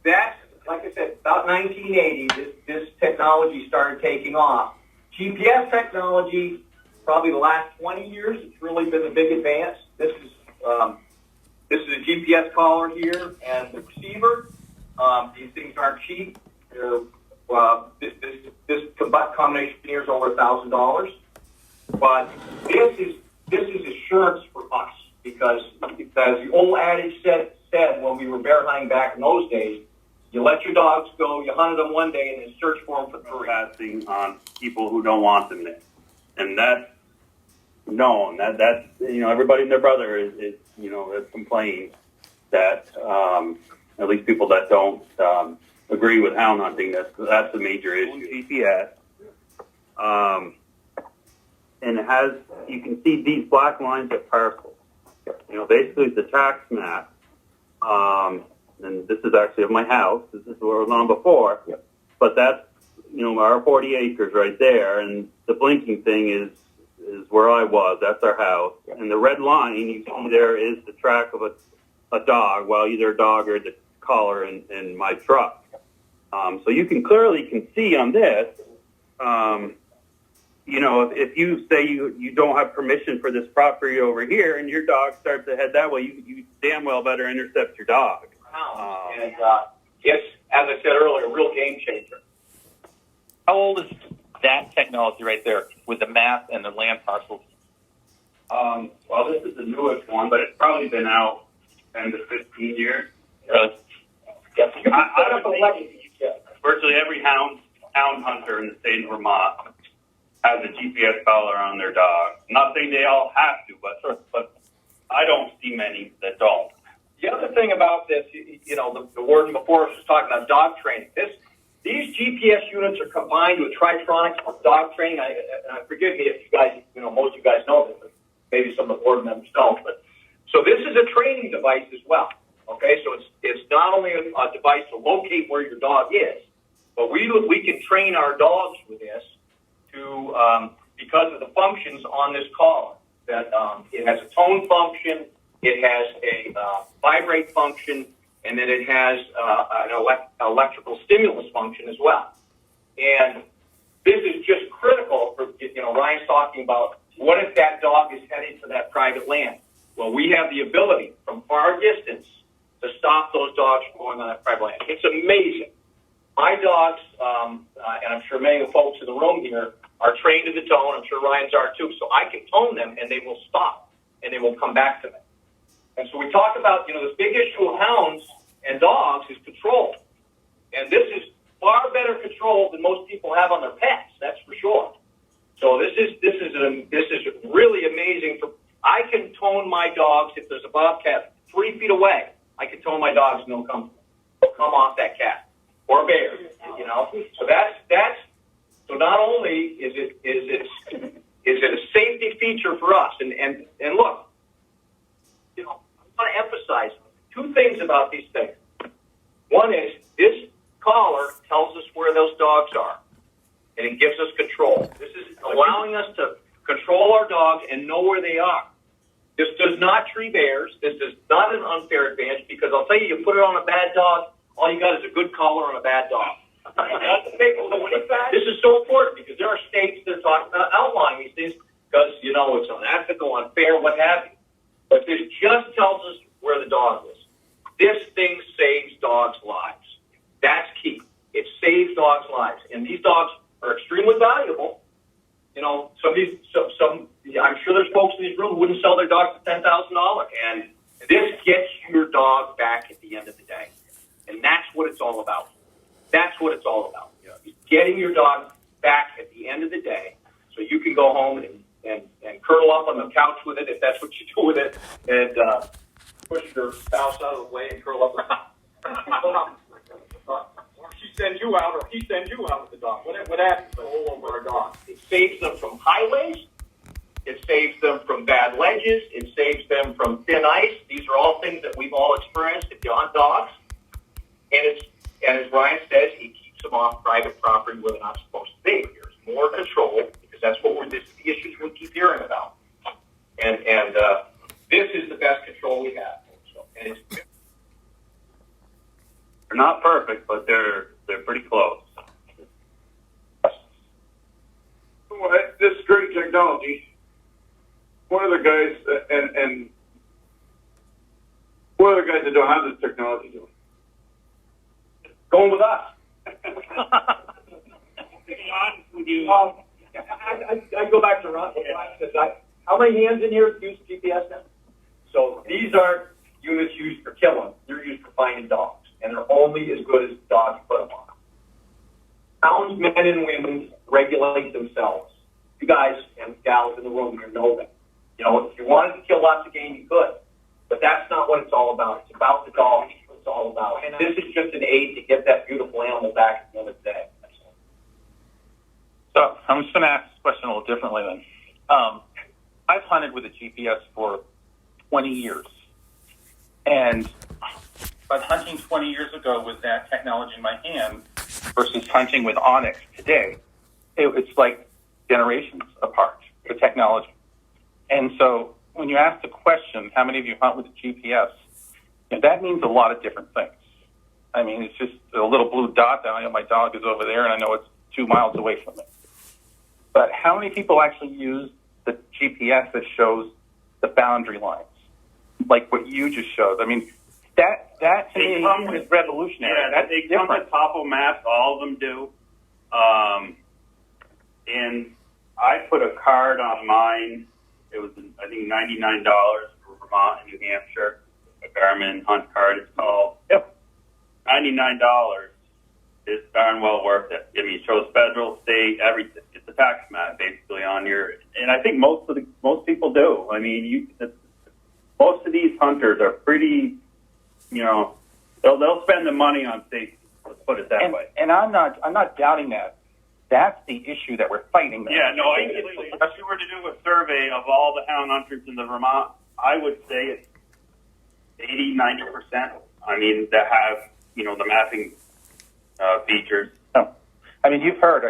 that's, like I said, about 1980, this technology started taking off. GPS technology, probably the last 20 years, it's really been a big advance. This is a GPS collar here and the receiver. These things aren't cheap. This combination here is over $1,000. But this is assurance for us because, as the old adage said when we were bear hunting back in those days, you let your dogs go, you hunted them one day, and then search for them for 3. Passing on people who don't want them there, and that's known. That's everybody and their brother is has complained that at least people that don't agree with hound hunting, that's a major issue. GPS, and it has, you can see these black lines at parcels. Basically it's a tax map. And this is actually of my house. This is where I was on before. Yep. But that's, our 40 acres right there. And the blinking thing is where I was. That's our house. Yep. And the red line you see there is the track of a dog, well, either a dog or the collar in my truck. So you can clearly see on this, if you say you don't have permission for this property over here and your dog starts to head that way, you damn well better intercept your dog. And it's, as I said earlier, a real game changer. How old is that technology right there with the map and the land parcels? Well, this is the newest one, but it's probably been out 10 to 15 years. Really? Yes. I don't Virtually every hound hunter in the state of Vermont has a GPS collar on their dog. I'm not saying they all have to, but I don't see many that don't. The other thing about this, the warden before us was talking about dog training. These GPS units are combined with Tritronics for dog training. Forgive me if you guys, most of you guys know this, but maybe some of the board members don't. But so this is a training device as well. Okay, so it's not only a device to locate where your dog is, but we can train our dogs with this to because of the functions on this collar. That it has a tone function, it has a vibrate function, and then it has an electrical stimulus function as well. And this is just critical for, Ryan's talking about what if that dog is heading to that private land? Well, we have the ability from far distance to stop those dogs from going on that private land. It's amazing. My dogs, and I'm sure many of the folks in the room here, are trained to the tone. I'm sure Ryan's are too. So I can tone them and they will stop and they will come back to me. And so we talk about, this big issue of hounds and dogs is control. And this is far better control than most people have on their pets, that's for sure. So this is really amazing. I can tone my dogs if there's a bobcat 3 feet away. I can tone my dogs and they'll come off that cat or bear, So that's so not only is it a safety feature for us, and look, I want to emphasize 2 things about these things. One is this collar tells us where those dogs are, and it gives us control. This is allowing us to control our dogs and know where they are. This does not tree bears. This is not an unfair advantage because I'll tell you, you put it on a bad dog, all you got is a good collar on a bad dog. This is so important because there are states that are talking about outlawing these things because, it's unethical, unfair, what have you. But this just tells us where the dog is. This thing saves dogs' lives. That's key. It saves dogs' lives. And these dogs are extremely valuable. I'm sure there's folks in this room who wouldn't sell their dogs for $10,000. And this gets your dog back at the end of the day. And that's what it's all about. That's what it's all about. Getting your dog back at the end of the day so you can go home and curl up on the couch with it if that's what you do with it, and push your spouse out of the way and curl up around. Or she sends you out, or he sends you out with the dog. What happens all over our dog? It saves them from highways. It saves them from bad ledges. It saves them from thin ice. These are all things that we've all experienced if you're on dogs. And as Ryan says, he keeps them off private property where they're not supposed to be. There's more control because that's what this is the issues we keep hearing about. And this is the best control we have. So, and it's They're not perfect, but they're pretty close. Well, this is great technology. What are the guys and what are the guys that don't have this technology doing? Going with us. I go back to Ron. How many hands in here use GPS now? So these aren't units used for killing. They're used for finding dogs, and they're only as good as the dogs you put them on. Hounds, men and women, regulate themselves. You guys and gals in the room here know that. You know, if you wanted to kill lots of game, you could. But that's not what it's all about. It's about the dog. It's what it's all about. And this is just an aid to get that beautiful animal back at the end of the day. So I'm just going to ask this question a little differently then. I've hunted with a GPS for 20 years. And but hunting 20 years ago with that technology in my hand versus hunting with Onyx today, it's like generations apart, the technology. And so when you ask the question, how many of you hunt with a GPS, that means a lot of different things. I mean, it's just a little blue dot that I know my dog is over there and I know it's 2 miles away from it. But how many people actually use the GPS that shows the boundary lines, like what you just showed? I mean, that to me is revolutionary. Yeah, that's they different. come with topo maps. All of them do. And I put a card on mine. It was, I think, $99 for Vermont and New Hampshire. A Garmin Hunt card, it's called. Yep. $99 is darn well worth it. I mean, it shows federal, state, everything. It's a tax map basically on your, and I think most people do. I mean, most of these hunters are pretty, they'll spend the money on safety. Let's put it that way. And I'm not doubting that. That's the issue that we're fighting there. Yeah, no, if you were to do a survey of all the hound hunters in the Vermont, I would say it's 80-90%. I mean, that have, the mapping features. No. I mean, you've heard,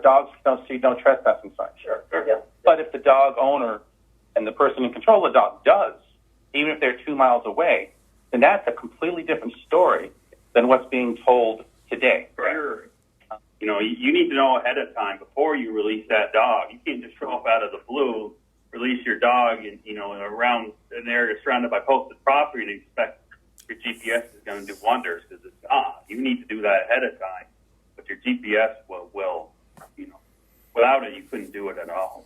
dogs don't see no trespassing signs. Sure. Yeah. But if the dog owner and the person in control of the dog does, even if they're 2 miles away, then that's a completely different story than what's being told today. Correct. You need to know ahead of time before you release that dog. You can't just show up out of the blue, release your dog, and around an area surrounded by posted property, and expect your GPS is going to do wonders, because it's not. You need to do that ahead of time, but your GPS will without it, you couldn't do it at all.